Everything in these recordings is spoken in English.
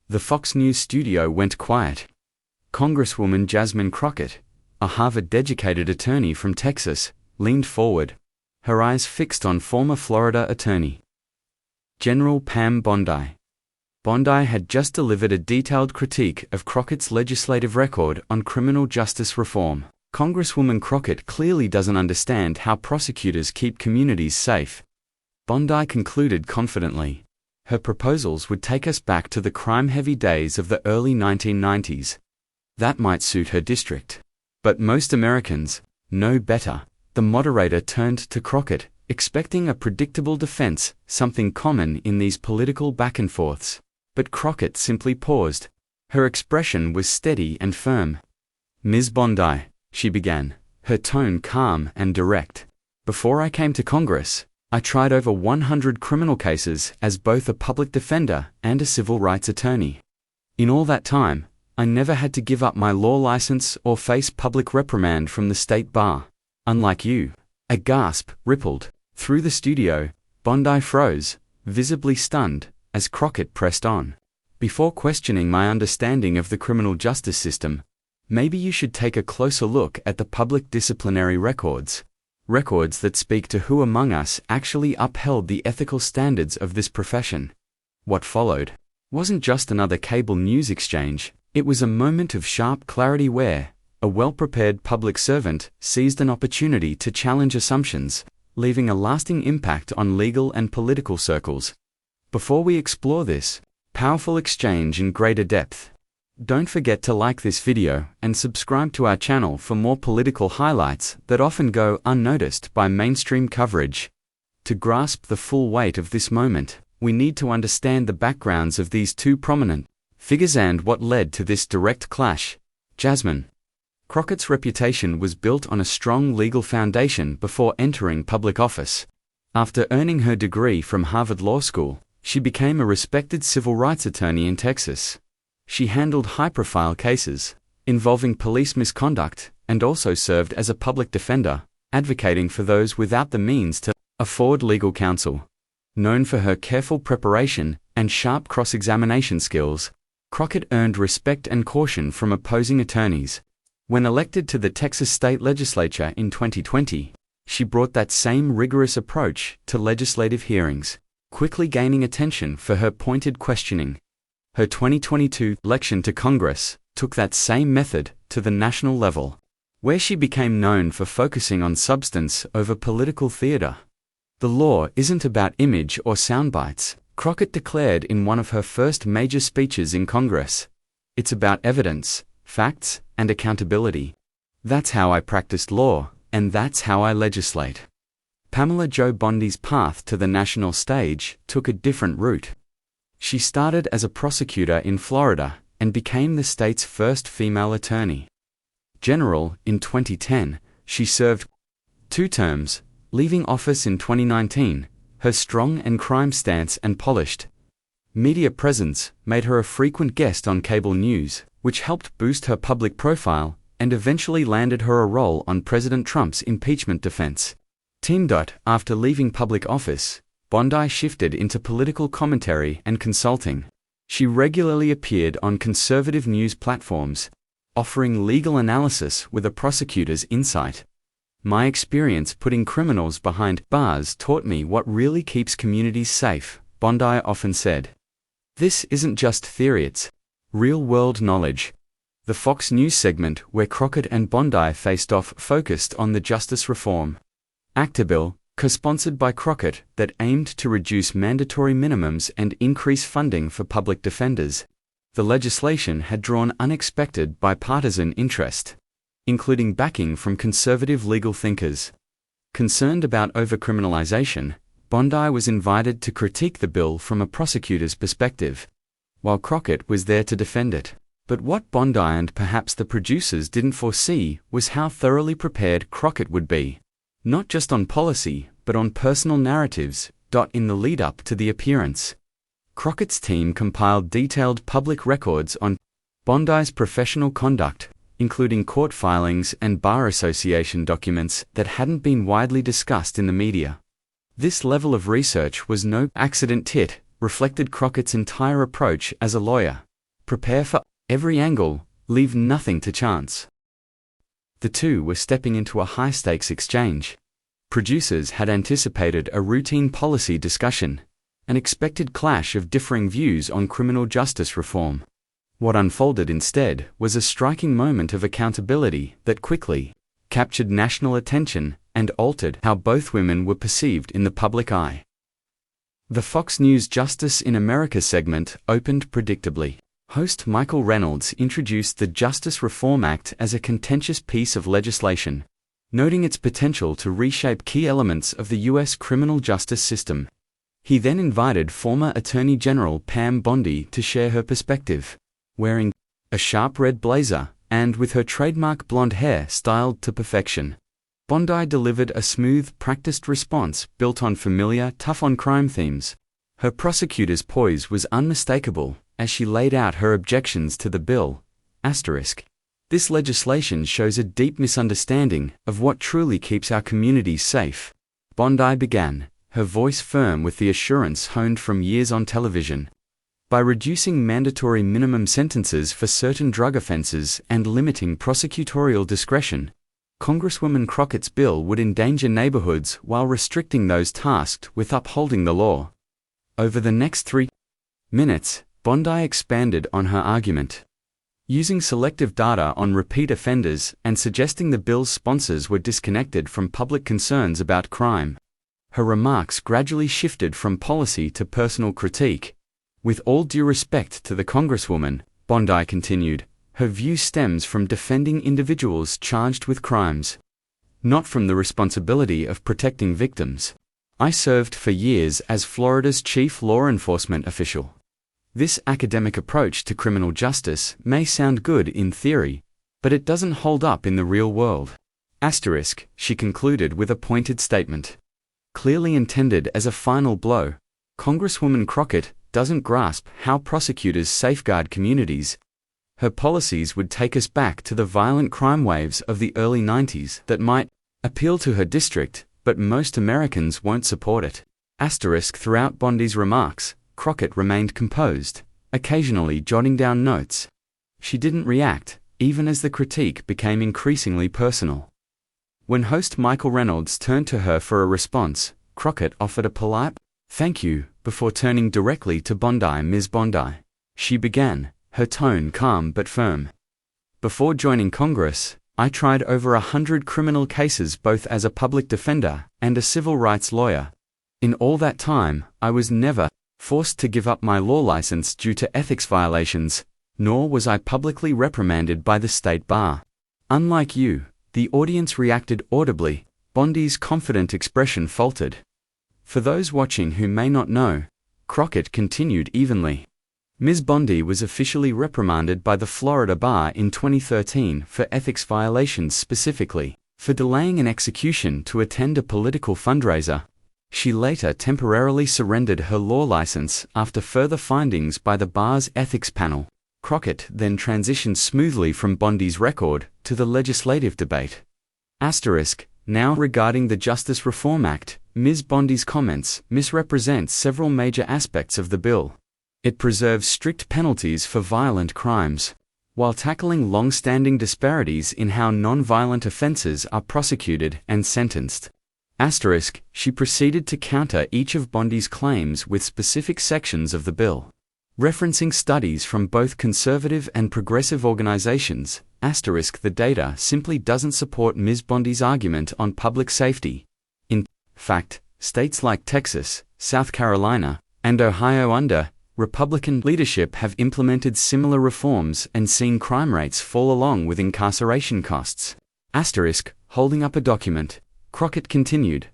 The Fox News studio went quiet. Congresswoman Jasmine Crockett, a Harvard-educated attorney from Texas, leaned forward, her eyes fixed on former Florida Attorney General Pam Bondi. Bondi had just delivered a detailed critique of Crockett's legislative record on criminal justice reform. Congresswoman Crockett clearly doesn't understand how prosecutors keep communities safe. Bondi concluded confidently. Her proposals would take us back to the crime-heavy days of the early 1990s. That might suit her district. But most Americans know better. The moderator turned to Crockett, expecting a predictable defense, something common in these political back-and-forths. But Crockett simply paused. Her expression was steady and firm. "Ms. Bondi," she began, her tone calm and direct. "Before I came to Congress, I tried over 100 criminal cases as both a public defender and a civil rights attorney. In all that time, I never had to give up my law license or face public reprimand from the state bar. Unlike you." A gasp rippled through the studio. Bondi froze, visibly stunned, as Crockett pressed on. "Before questioning my understanding of the criminal justice system, maybe you should take a closer look at the public disciplinary records. Records that speak to who among us actually upheld the ethical standards of this profession." What followed wasn't just another cable news exchange, it was a moment of sharp clarity where a well-prepared public servant seized an opportunity to challenge assumptions, leaving a lasting impact on legal and political circles. Before we explore this powerful exchange in greater depth, don't forget to like this video and subscribe to our channel for more political highlights that often go unnoticed by mainstream coverage. To grasp the full weight of this moment, we need to understand the backgrounds of these two prominent figures and what led to this direct clash. Jasmine Crockett's reputation was built on a strong legal foundation before entering public office. After earning her degree from Harvard Law School, she became a respected civil rights attorney in Texas. She handled high-profile cases involving police misconduct and also served as a public defender, advocating for those without the means to afford legal counsel. Known for her careful preparation and sharp cross-examination skills, Crockett earned respect and caution from opposing attorneys. When elected to the Texas state legislature in 2020, she brought that same rigorous approach to legislative hearings, quickly gaining attention for her pointed questioning. Her 2022 election to Congress took that same method to the national level, where she became known for focusing on substance over political theater. "The law isn't about image or soundbites," Crockett declared in one of her first major speeches in Congress. "It's about evidence, facts, and accountability. That's how I practiced law, and that's how I legislate." Pamela Jo Bondi's path to the national stage took a different route. She started as a prosecutor in Florida and became the state's first female attorney general in 2010. She served 2 terms, leaving office in 2019. Her strong and crime stance and polished media presence made her a frequent guest on cable news, which helped boost her public profile and eventually landed her a role on President Trump's impeachment defense team. After leaving public office, Bondi shifted into political commentary and consulting. She regularly appeared on conservative news platforms, offering legal analysis with a prosecutor's insight. "My experience putting criminals behind bars taught me what really keeps communities safe," Bondi often said. This isn't just theory, it's real-world knowledge. The Fox News segment where Crockett and Bondi faced off focused on the Justice Reform Act bill, co-sponsored by Crockett, that aimed to reduce mandatory minimums and increase funding for public defenders. The legislation had drawn unexpected bipartisan interest, including backing from conservative legal thinkers. Concerned about overcriminalization, Bondi was invited to critique the bill from a prosecutor's perspective, while Crockett was there to defend it. But what Bondi and perhaps the producers didn't foresee was how thoroughly prepared Crockett would be, not just on policy, but on personal narratives. In the lead-up to the appearance, Crockett's team compiled detailed public records on Bondi's professional conduct, including court filings and bar association documents that hadn't been widely discussed in the media. This level of research was no accident. It reflected Crockett's entire approach as a lawyer. Prepare for every angle, leave nothing to chance. The two were stepping into a high-stakes exchange. Producers had anticipated a routine policy discussion, an expected clash of differing views on criminal justice reform. What unfolded instead was a striking moment of accountability that quickly captured national attention and altered how both women were perceived in the public eye. The Fox News Justice in America segment opened predictably. Host Michael Reynolds introduced the Justice Reform Act as a contentious piece of legislation, noting its potential to reshape key elements of the U.S. criminal justice system. He then invited former Attorney General Pam Bondi to share her perspective. Wearing a sharp red blazer, and with her trademark blonde hair styled to perfection, Bondi delivered a smooth, practiced response built on familiar, tough-on-crime themes. Her prosecutor's poise was unmistakable as she laid out her objections to the bill. This legislation shows a deep misunderstanding of what truly keeps our communities safe. Bondi began, her voice firm with the assurance honed from years on television. By reducing mandatory minimum sentences for certain drug offenses and limiting prosecutorial discretion, Congresswoman Crockett's bill would endanger neighborhoods while restricting those tasked with upholding the law. Over the next 3 minutes, Bondi expanded on her argument, using selective data on repeat offenders and suggesting the bill's sponsors were disconnected from public concerns about crime. Her remarks gradually shifted from policy to personal critique. With all due respect to the Congresswoman, Bondi continued, her view stems from defending individuals charged with crimes, not from the responsibility of protecting victims. I served for years as Florida's chief law enforcement official. This academic approach to criminal justice may sound good in theory, but it doesn't hold up in the real world. She concluded with a pointed statement. Clearly intended as a final blow, Congresswoman Crockett doesn't grasp how prosecutors safeguard communities. Her policies would take us back to the violent crime waves of the early 90s that might appeal to her district, but most Americans won't support it. Throughout Bondi's remarks, Crockett remained composed, occasionally jotting down notes. She didn't react, even as the critique became increasingly personal. When host Michael Reynolds turned to her for a response, Crockett offered a polite "thank you" before turning directly to Bondi. Ms. Bondi, she began, her tone calm but firm. Before joining Congress, I tried over 100 criminal cases both as a public defender and a civil rights lawyer. In all that time, I was never forced to give up my law license due to ethics violations, nor was I publicly reprimanded by the state bar. Unlike you, the audience reacted audibly. Bondi's confident expression faltered. For those watching who may not know, Crockett continued evenly. Ms. Bondi was officially reprimanded by the Florida bar in 2013 for ethics violations, specifically for delaying an execution to attend a political fundraiser. She later temporarily surrendered her law license after further findings by the bar's ethics panel. Crockett then transitioned smoothly from Bondi's record to the legislative debate. Now regarding the Justice Reform Act, Ms. Bondi's comments misrepresent several major aspects of the bill. It preserves strict penalties for violent crimes, while tackling long-standing disparities in how non-violent offenses are prosecuted and sentenced. She proceeded to counter each of Bondi's claims with specific sections of the bill, referencing studies from both conservative and progressive organizations. The data simply doesn't support Ms. Bondi's argument on public safety. In fact, states like Texas, South Carolina, and Ohio under Republican leadership have implemented similar reforms and seen crime rates fall along with incarceration costs. Holding up a document, Crockett continued.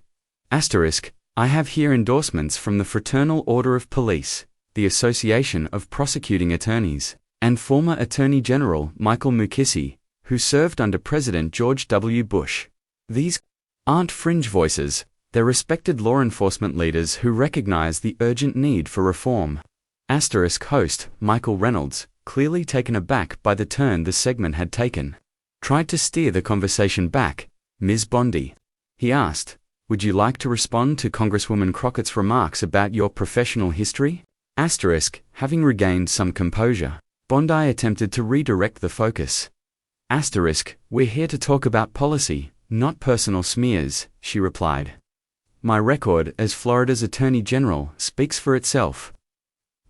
I have here endorsements from the Fraternal Order of Police, the Association of Prosecuting Attorneys, and former Attorney General Michael Mukasey, who served under President George W. Bush. These aren't fringe voices, they're respected law enforcement leaders who recognize the urgent need for reform. Host Michael Reynolds, clearly taken aback by the turn the segment had taken, tried to steer the conversation back. Ms. Bondi, he asked, would you like to respond to Congresswoman Crockett's remarks about your professional history? Having regained some composure, Bondi attempted to redirect the focus. We're here to talk about policy, not personal smears, she replied. My record as Florida's Attorney General speaks for itself.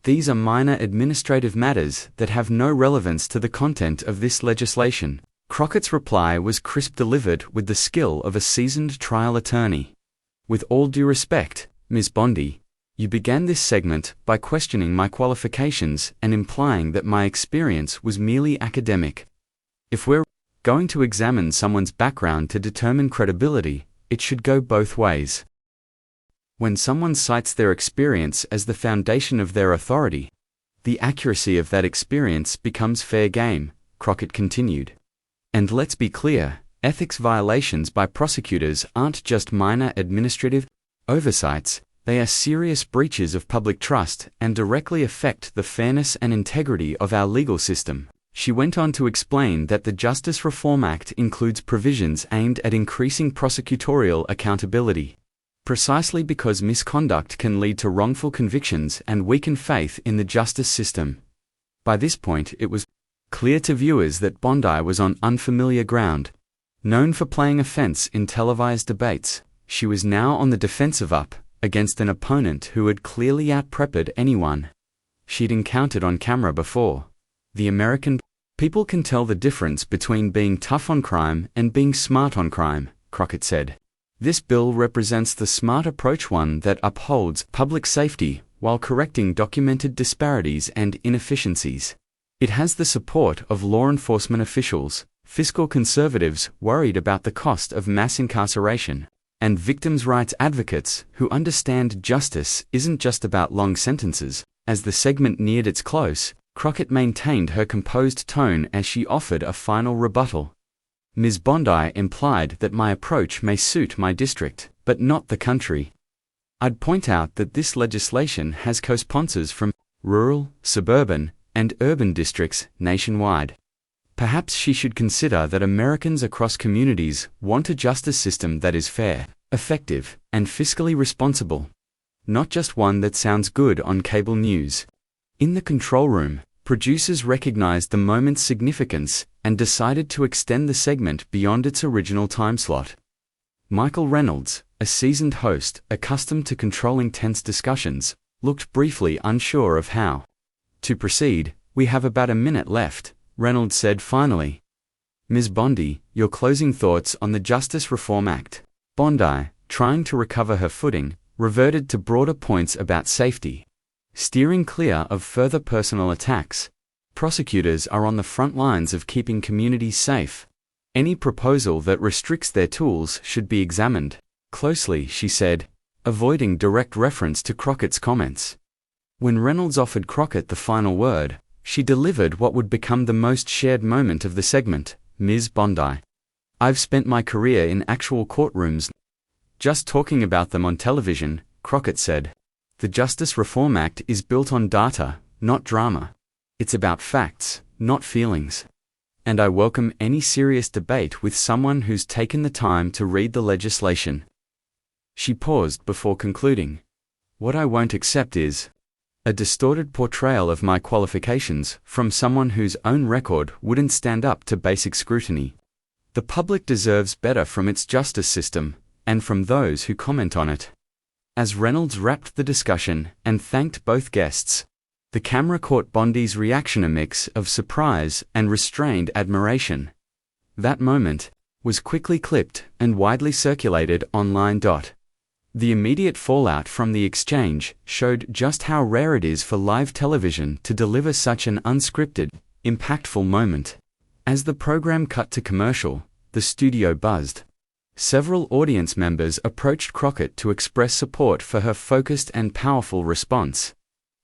These are minor administrative matters that have no relevance to the content of this legislation. Crockett's reply was crisp, delivered with the skill of a seasoned trial attorney. With all due respect, Ms. Bondi, you began this segment by questioning my qualifications and implying that my experience was merely academic. If we're going to examine someone's background to determine credibility, it should go both ways. When someone cites their experience as the foundation of their authority, the accuracy of that experience becomes fair game, Crockett continued. And let's be clear, ethics violations by prosecutors aren't just minor administrative oversights, they are serious breaches of public trust and directly affect the fairness and integrity of our legal system. She went on to explain that the Justice Reform Act includes provisions aimed at increasing prosecutorial accountability, precisely because misconduct can lead to wrongful convictions and weaken faith in the justice system. By this point, it was clear to viewers that Bondi was on unfamiliar ground. Known for playing offense in televised debates, she was now on the defensive up against an opponent who had clearly out-prepped anyone she'd encountered on camera before. The American people can tell the difference between being tough on crime and being smart on crime, Crockett said. This bill represents the smart approach, one that upholds public safety while correcting documented disparities and inefficiencies. It has the support of law enforcement officials, fiscal conservatives worried about the cost of mass incarceration, and victims' rights advocates who understand justice isn't just about long sentences. As the segment neared its close, Crockett maintained her composed tone as she offered a final rebuttal. Ms. Bondi implied that my approach may suit my district, but not the country. I'd point out that this legislation has co-sponsors from rural, suburban, and urban districts nationwide. Perhaps she should consider that Americans across communities want a justice system that is fair, effective, and fiscally responsible, not just one that sounds good on cable news. In the control room, producers recognized the moment's significance and decided to extend the segment beyond its original time slot. Michael Reynolds, a seasoned host accustomed to controlling tense discussions, looked briefly unsure of how to proceed. We have about a minute left, Reynolds said finally. Ms. Bondi, your closing thoughts on the Justice Reform Act. Bondi, trying to recover her footing, reverted to broader points about safety, steering clear of further personal attacks. Prosecutors are on the front lines of keeping communities safe. Any proposal that restricts their tools should be examined closely, she said, avoiding direct reference to Crockett's comments. When Reynolds offered Crockett the final word, she delivered what would become the most shared moment of the segment. Ms. Bondi, I've spent my career in actual courtrooms. Just talking about them on television, Crockett said. The Justice Reform Act is built on data, not drama. It's about facts, not feelings. And I welcome any serious debate with someone who's taken the time to read the legislation. She paused before concluding. What I won't accept is a distorted portrayal of my qualifications from someone whose own record wouldn't stand up to basic scrutiny. The public deserves better from its justice system, and from those who comment on it. As Reynolds wrapped the discussion and thanked both guests, the camera caught Bondi's reaction, a mix of surprise and restrained admiration. That moment was quickly clipped and widely circulated online. The immediate fallout from the exchange showed just how rare it is for live television to deliver such an unscripted, impactful moment. As the program cut to commercial, the studio buzzed. Several audience members approached Crockett to express support for her focused and powerful response.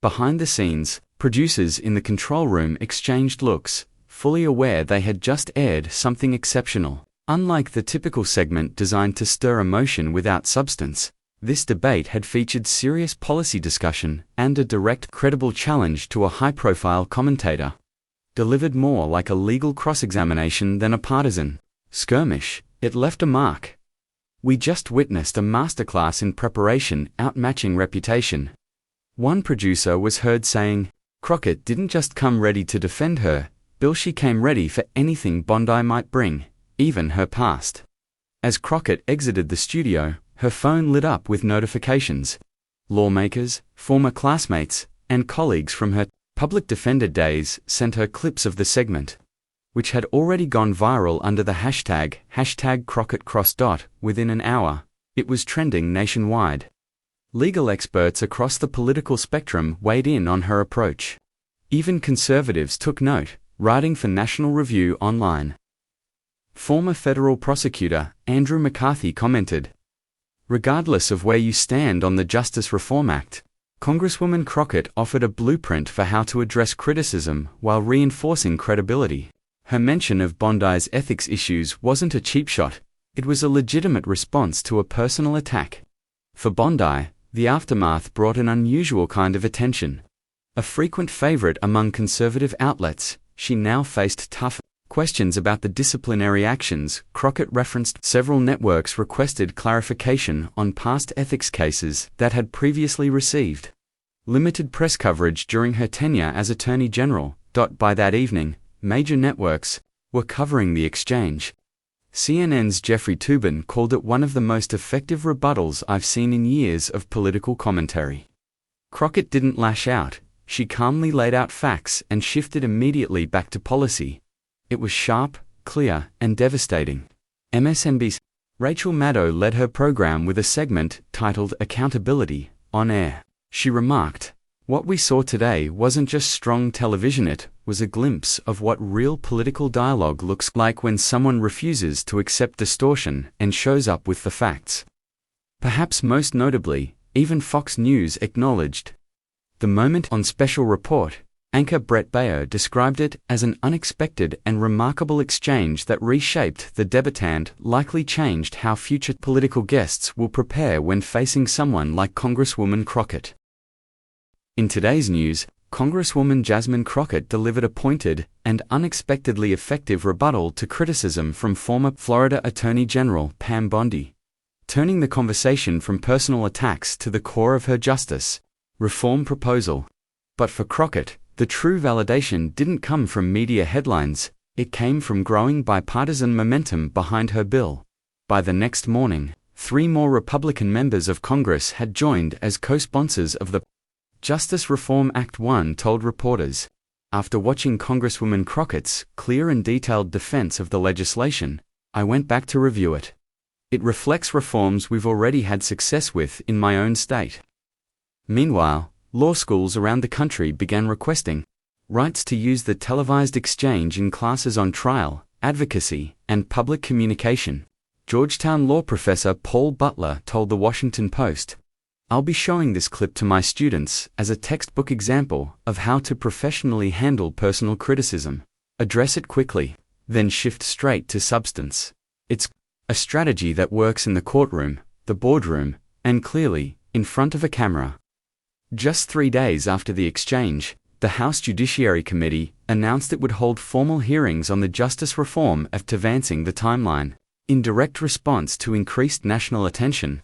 Behind the scenes, producers in the control room exchanged looks, fully aware they had just aired something exceptional. Unlike the typical segment designed to stir emotion without substance, this debate had featured serious policy discussion and a direct, credible challenge to a high-profile commentator. Delivered more like a legal cross-examination than a partisan skirmish, it left a mark. We just witnessed a masterclass in preparation outmatching reputation. One producer was heard saying, Crockett didn't just come ready to defend her bill, she came ready for anything Bondi might bring, even her past. As Crockett exited the studio, her phone lit up with notifications. Lawmakers, former classmates, and colleagues from her public defender days sent her clips of the segment, which had already gone viral under the hashtag #CrockettCross. Within an hour, it was trending nationwide. Legal experts across the political spectrum weighed in on her approach. Even conservatives took note, writing for National Review Online. Former federal prosecutor Andrew McCarthy commented, "Regardless of where you stand on the Justice Reform Act, Congresswoman Crockett offered a blueprint for how to address criticism while reinforcing credibility. Her mention of Bondi's ethics issues wasn't a cheap shot, it was a legitimate response to a personal attack." For Bondi, the aftermath brought an unusual kind of attention. A frequent favorite among conservative outlets, she now faced tough questions about the disciplinary actions. Crockett referenced several networks requested clarification on past ethics cases that had previously received limited press coverage during her tenure as Attorney General. By that evening, major networks were covering the exchange. CNN's Jeffrey Toobin called it one of the most effective rebuttals I've seen in years of political commentary. Crockett didn't lash out, she calmly laid out facts and shifted immediately back to policy. It was sharp, clear, and devastating. MSNBC's Rachel Maddow led her program with a segment titled Accountability on Air. She remarked, "What we saw today wasn't just strong television, it was a glimpse of what real political dialogue looks like when someone refuses to accept distortion and shows up with the facts." Perhaps most notably, even Fox News acknowledged the moment. On Special Report, anchor Brett Baer described it as an unexpected and remarkable exchange that reshaped the debate and likely changed how future political guests will prepare when facing someone like Congresswoman Crockett. In today's news, Congresswoman Jasmine Crockett delivered a pointed and unexpectedly effective rebuttal to criticism from former Florida Attorney General Pam Bondi, turning the conversation from personal attacks to the core of her justice reform proposal. But for Crockett, the true validation didn't come from media headlines, it came from growing bipartisan momentum behind her bill. By the next morning, 3 more Republican members of Congress had joined as co-sponsors of the Justice Reform Act. One told reporters, "After watching Congresswoman Crockett's clear and detailed defense of the legislation, I went back to review it. It reflects reforms we've already had success with in my own state." Meanwhile, law schools around the country began requesting rights to use the televised exchange in classes on trial, advocacy, and public communication. Georgetown law professor Paul Butler told the Washington Post, "I'll be showing this clip to my students as a textbook example of how to professionally handle personal criticism, address it quickly, then shift straight to substance. It's a strategy that works in the courtroom, the boardroom, and clearly, in front of a camera." Just 3 days after the exchange, the House Judiciary Committee announced it would hold formal hearings on the Justice Reform Act, advancing the timeline in direct response to increased national attention.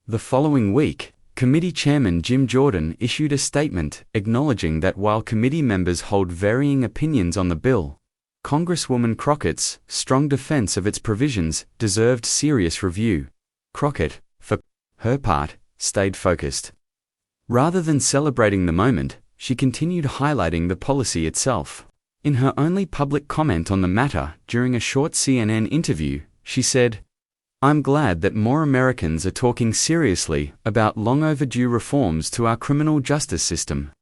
The following week, Committee Chairman Jim Jordan issued a statement acknowledging that while committee members hold varying opinions on the bill, Congresswoman Crockett's strong defense of its provisions deserved serious review. Crockett, for her part, stayed focused. Rather than celebrating the moment, she continued highlighting the policy itself. In her only public comment on the matter during a short CNN interview, she said, "I'm glad that more Americans are talking seriously about long overdue reforms to our criminal justice system.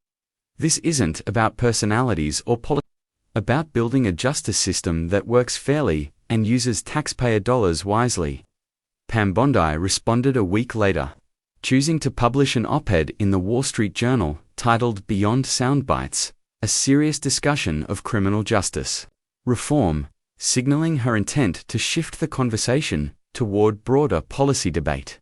This isn't about personalities or politics, about building a justice system that works fairly and uses taxpayer dollars wisely." Pam Bondi responded a week later, choosing to publish an op-ed in the Wall Street Journal titled Beyond Soundbites, a serious discussion of criminal justice reform, signaling her intent to shift the conversation toward broader policy debate.